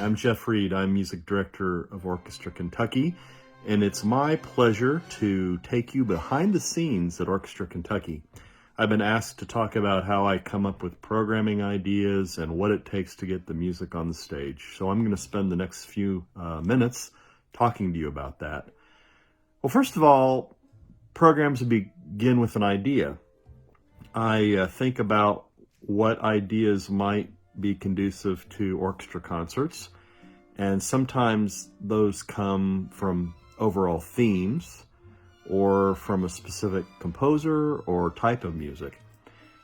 I'm Jeff Reed. I'm Music Director of Orchestra Kentucky, and it's my pleasure to take you behind the scenes at Orchestra Kentucky. I've been asked to talk about how I come up with programming ideas and what it takes to get the music on the stage. So I'm going to spend the next few minutes talking to you about that. Well, first of all, programs begin with an idea. I think about what ideas might be conducive to orchestra concerts, and sometimes those come from overall themes or from a specific composer or type of music.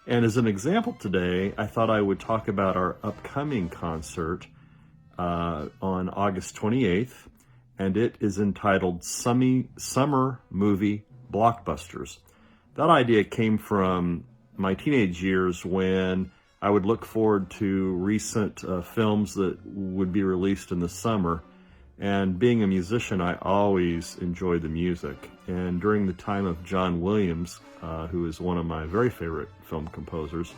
And as an example today, I thought I would talk about our upcoming concert on August 28th, and it is entitled Summer Movie Blockbusters. That idea came from my teenage years when I would look forward to recent films that would be released in the summer. And being a musician, I always enjoyed the music. And during the time of John Williams, who is one of my very favorite film composers,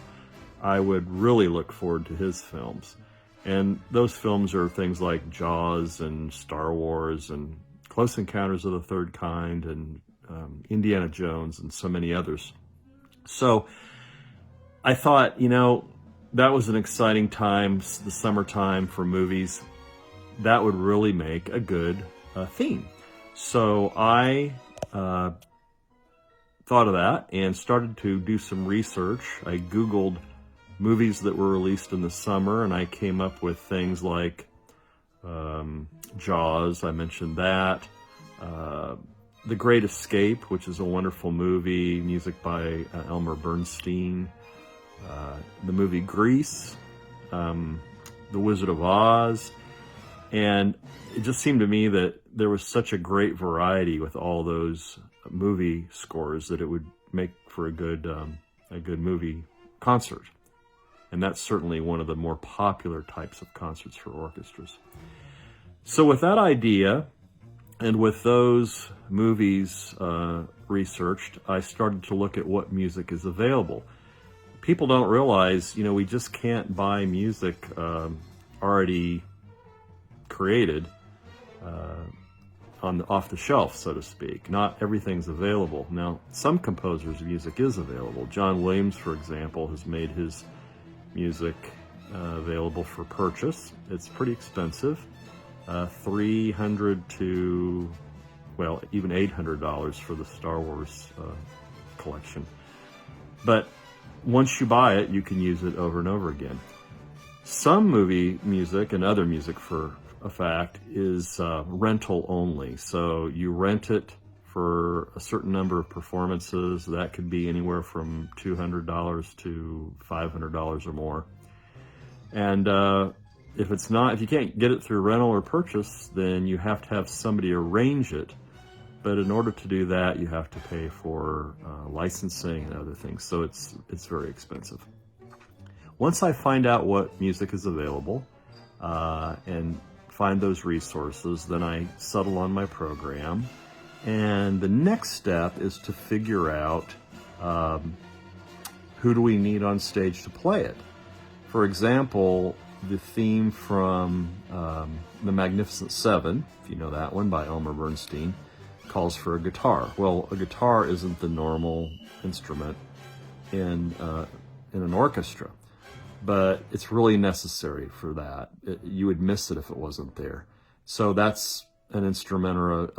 I would really look forward to his films. And those films are things like Jaws and Star Wars and Close Encounters of the Third Kind and Indiana Jones and so many others. So I thought, that was an exciting time, the summertime for movies. That would really make a good theme. So I thought of that and started to do some research. I Googled movies that were released in the summer, and I came up with things like Jaws, I mentioned that, The Great Escape, which is a wonderful movie, music by Elmer Bernstein, the movie Grease, The Wizard of Oz, and it just seemed to me that there was such a great variety with all those movie scores that it would make for a good movie concert. And that's certainly one of the more popular types of concerts for orchestras. So with that idea, and with those movies researched, I started to look at what music is available. People don't realize, we just can't buy music already created off the shelf, so to speak. Not everything's available. Now, some composers' music is available. John Williams, for example, has made his music available for purchase. It's pretty expensive. $300 to, even $800 for the Star Wars collection. But once you buy it, you can use it over and over again. Some movie music and other music, for a fact, is rental only. So you rent it for a certain number of performances. That could be anywhere from $200 to $500 or more. And if you can't get it through rental or purchase, then you have to have somebody arrange it. But in order to do that, you have to pay for licensing and other things. So it's very expensive. Once I find out what music is available and find those resources, then I settle on my program. And the next step is to figure out who do we need on stage to play it. For example, the theme from The Magnificent Seven, if you know that one, by Elmer Bernstein, calls for a guitar. Well, a guitar isn't the normal instrument in an orchestra, but it's really necessary for that. You would miss it if it wasn't there. So that's an instrument or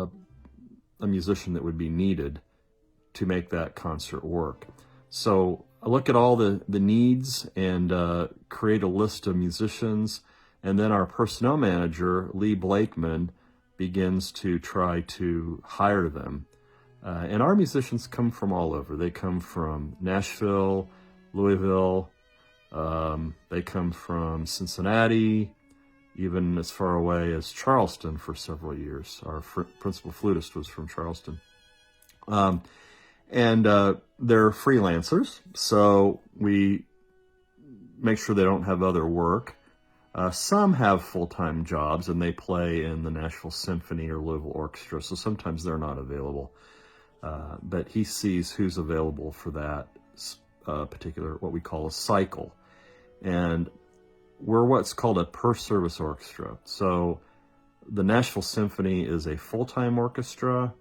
a musician that would be needed to make that concert work. So I look at all the needs and create a list of musicians, and then our personnel manager, Lee Blakeman, begins to try to hire them. And our musicians come from all over. They come from Nashville, Louisville, they come from Cincinnati, even as far away as Charleston for several years. Our principal flutist was from Charleston. And they're freelancers, so we make sure they don't have other work. Some have full-time jobs, and they play in the Nashville Symphony or Louisville Orchestra, so sometimes they're not available. But he sees who's available for that particular, what we call a cycle. And we're what's called a per-service orchestra. So the Nashville Symphony is a full-time orchestra.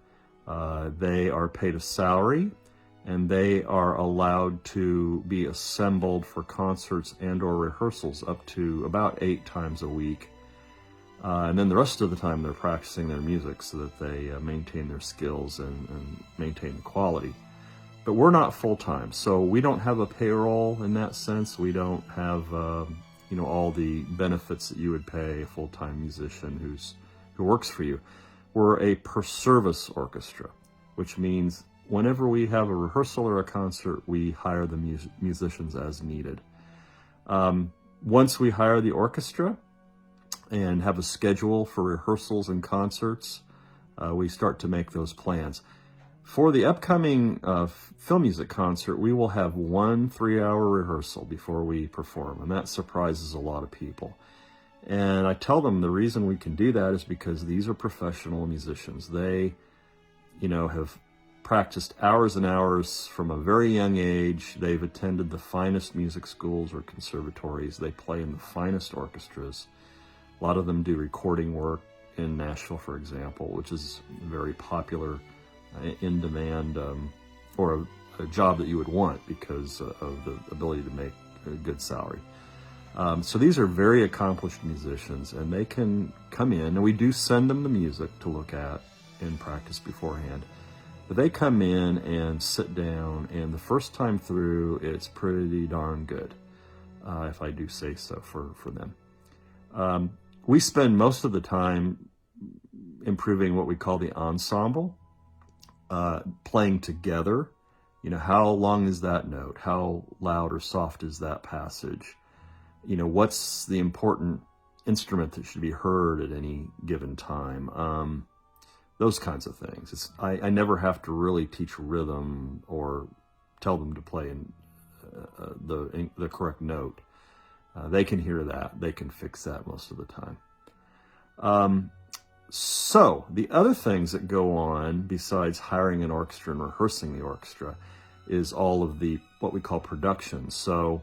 They are paid a salary, and they are allowed to be assembled for concerts and or rehearsals up to about 8 times a week. And then the rest of the time they're practicing their music so that they maintain their skills and maintain the quality. But we're not full-time, so we don't have a payroll in that sense. We don't have all the benefits that you would pay a full-time musician who works for you. We're a per-service orchestra, which means whenever we have a rehearsal or a concert, we hire the musicians as needed. Once we hire the orchestra and have a schedule for rehearsals and concerts, we start to make those plans. For the upcoming film music concert, we will have 1 3-hour rehearsal before we perform, and that surprises a lot of people. And I tell them the reason we can do that is because these are professional musicians. They, have practiced hours and hours from a very young age. They've attended the finest music schools or conservatories. They play in the finest orchestras. A lot of them do recording work in Nashville, for example, which is very popular, in demand, or a job that you would want because of the ability to make a good salary. So these are very accomplished musicians, and they can come in, and we do send them the music to look at and practice beforehand. But they come in and sit down, and the first time through, it's pretty darn good, if I do say so for them. We spend most of the time improving what we call the ensemble, playing together. How long is that note? How loud or soft is that passage? What's the important instrument that should be heard at any given time? Those kinds of things. I never have to really teach rhythm or tell them to play in the correct note. They can hear that. They can fix that most of the time. So the other things that go on besides hiring an orchestra and rehearsing the orchestra is all of the what we call production. So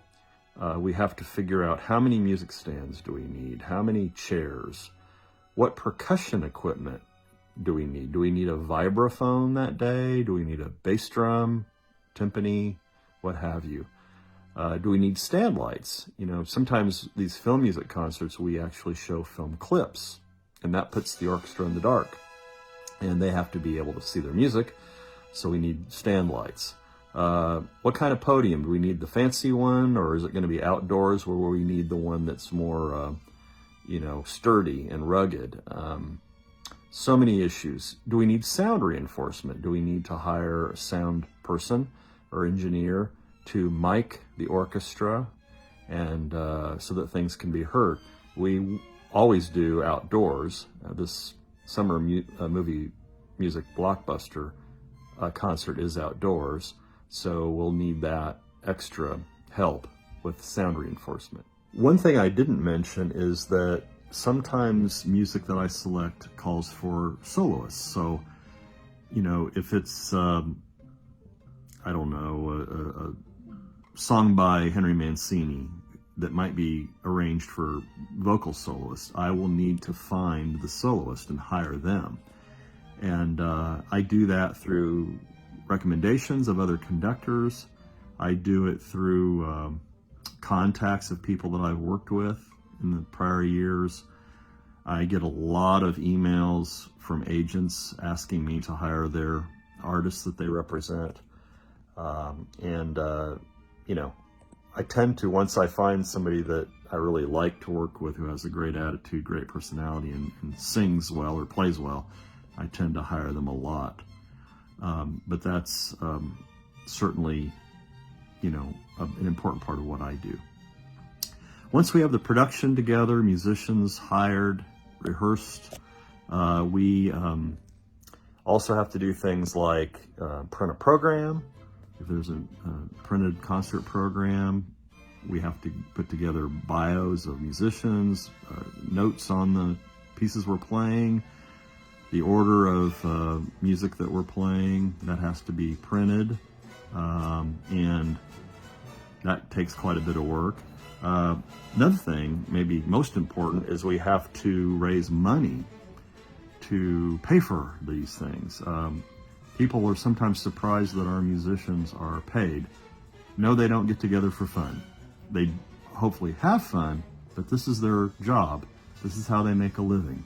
we have to figure out how many music stands do we need, how many chairs, what percussion equipment do we need? Do we need a vibraphone that day? Do we need a bass drum, timpani, what have you? Do we need stand lights? Sometimes these film music concerts, we actually show film clips, and that puts the orchestra in the dark, and they have to be able to see their music, so we need stand lights. What kind of podium? Do we need the fancy one, or is it going to be outdoors where we need the one that's more, sturdy and rugged? So many issues. Do we need sound reinforcement? Do we need to hire a sound person or engineer to mic the orchestra and so that things can be heard? We always do outdoors. This summer movie music blockbuster concert is outdoors, so we'll need that extra help with sound reinforcement. One thing I didn't mention is that sometimes music that I select calls for soloists. So, if it's, a song by Henry Mancini that might be arranged for vocal soloists, I will need to find the soloist and hire them. And I do that through recommendations of other conductors. I do it through contacts of people that I've worked with in the prior years. I get a lot of emails from agents asking me to hire their artists that they represent. I tend to, once I find somebody that I really like to work with, who has a great attitude, great personality, and sings well or plays well, I tend to hire them a lot. But that's certainly, an important part of what I do. Once we have the production together, musicians hired, rehearsed, we also have to do things like print a program. If there's a printed concert program, we have to put together bios of musicians, notes on the pieces we're playing, the order of music that we're playing, that has to be printed, and that takes quite a bit of work. Another thing, maybe most important, is we have to raise money to pay for these things. People are sometimes surprised that our musicians are paid. No, they don't get together for fun. They hopefully have fun, but this is their job. This is how they make a living.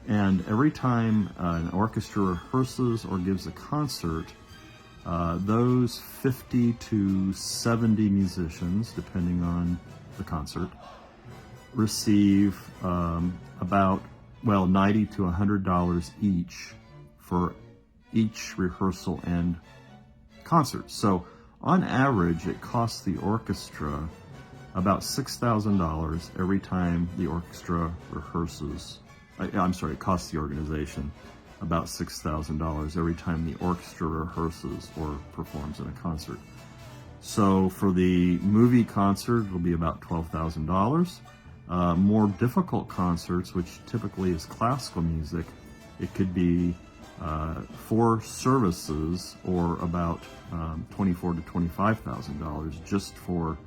And every time an orchestra rehearses or gives a concert, those 50 to 70 musicians, depending on the concert, receive about, well, $90 to $100 each for each rehearsal and concert. So on average, it costs the orchestra about $6,000 every time the orchestra rehearses. It costs the organization about $6,000 every time the orchestra rehearses or performs in a concert. So for the movie concert, it'll be about $12,000. More difficult concerts, which typically is classical music, it could be 4 services or about $24,000 to $25,000 just for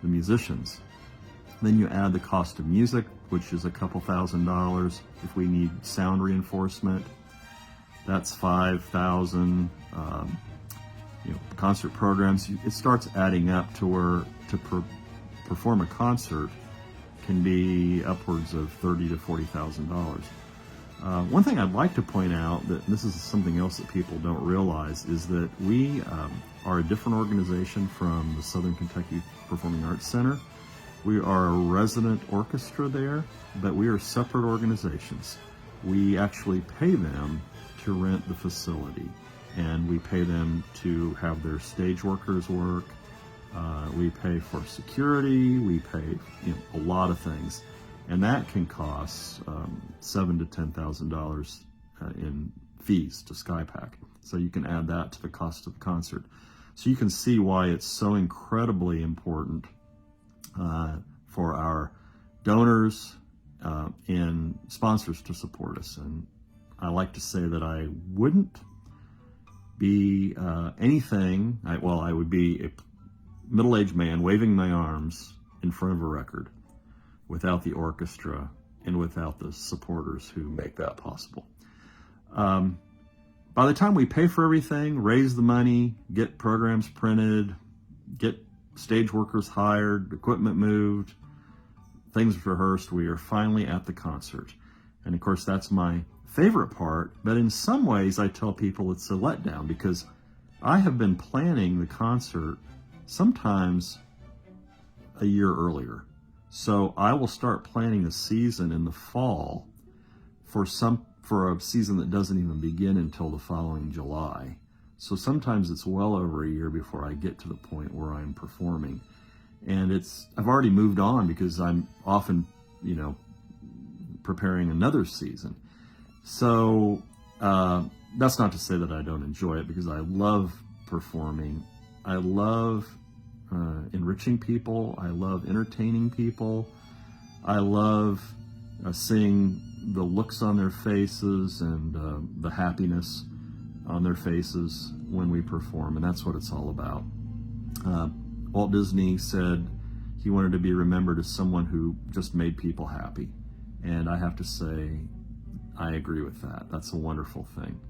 the musicians. Then you add the cost of music, which is a couple $1,000. If we need sound reinforcement, that's $5,000. Concert programs, it starts adding up to where to perform a concert can be upwards of $30,000 to $40,000. One thing I'd like to point out, that this is something else that people don't realize, is that we are a different organization from the Southern Kentucky Performing Arts Center. We are a resident orchestra there, but we are separate organizations. We actually pay them to rent the facility, and we pay them to have their stage workers work. We pay for security. We pay a lot of things, and that can cost $7,000 to $10,000 in fees to SkyPack. So you can add that to the cost of the concert. So you can see why it's so incredibly important for our donors and sponsors to support us. And I like to say that I wouldn't be anything, I would be a middle-aged man waving my arms in front of a record without the orchestra and without the supporters who make that possible. By the time we pay for everything, raise the money, get programs printed, get stage workers hired, equipment moved, things rehearsed, we are finally at the concert. And of course, that's my favorite part, but in some ways I tell people it's a letdown, because I have been planning the concert sometimes a year earlier. So I will start planning a season in the fall for a season that doesn't even begin until the following July. So sometimes it's well over a year before I get to the point where I'm performing. And I've already moved on, because I'm often, preparing another season. So that's not to say that I don't enjoy it, because I love performing. I love enriching people. I love entertaining people. I love seeing the looks on their faces and the happiness on their faces when we perform, and that's what it's all about. Walt Disney said he wanted to be remembered as someone who just made people happy, and I have to say I agree with that. That's a wonderful thing.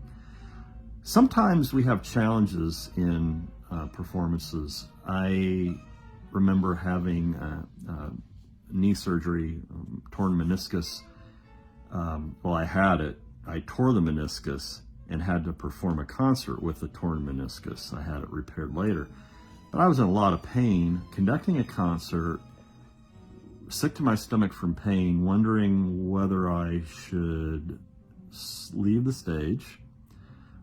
Sometimes we have challenges in performances. I remember having knee surgery, torn meniscus. I had it. I tore the meniscus and had to perform a concert with the torn meniscus. I had it repaired later. But I was in a lot of pain, conducting a concert, sick to my stomach from pain, wondering whether I should leave the stage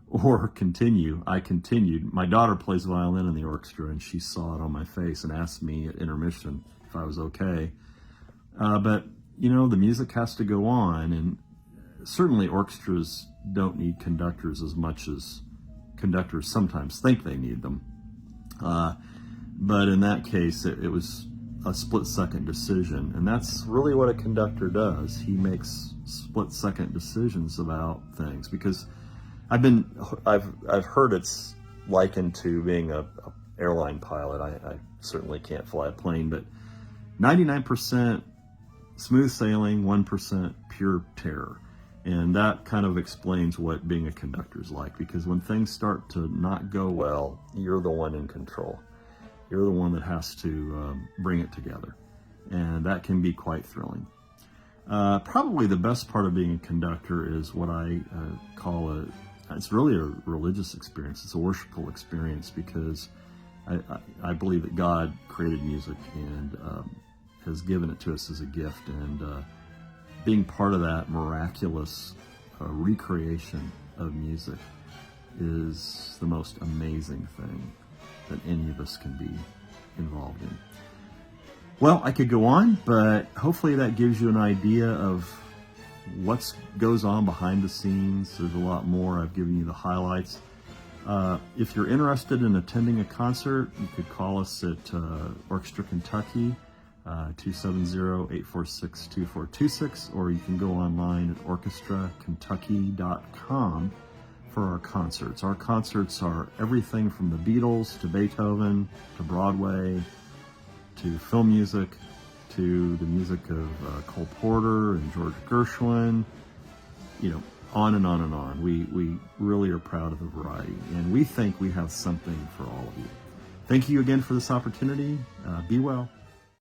or continue. I continued. My daughter plays violin in the orchestra, and she saw it on my face and asked me at intermission if I was okay. But the music has to go on, and certainly orchestras don't need conductors as much as conductors sometimes think they need them. But in that case, it was a split-second decision, and that's really what a conductor does. He makes split-second decisions about things, because I've heard it's likened to being a airline pilot. I certainly can't fly a plane, but 99% smooth sailing, 1% pure terror. And that kind of explains what being a conductor is like, because when things start to not go well, you're the one in control. You're the one that has to bring it together. And that can be quite thrilling. Probably the best part of being a conductor is what I call it's really a religious experience. It's a worshipful experience, because I believe that God created music and has given it to us as a gift. And being part of that miraculous recreation of music is the most amazing thing that any of us can be involved in. Well, I could go on, but hopefully that gives you an idea of what goes on behind the scenes. There's a lot more. I've given you the highlights. If you're interested in attending a concert, you could call us at Orchestra Kentucky, 270-846-2426, or you can go online at orchestrakentucky.com for our concerts. Our concerts are everything from the Beatles to Beethoven to Broadway to film music to the music of Cole Porter and George Gershwin, on and on and on. We really are proud of the variety, and we think we have something for all of you. Thank you again for this opportunity. Be well.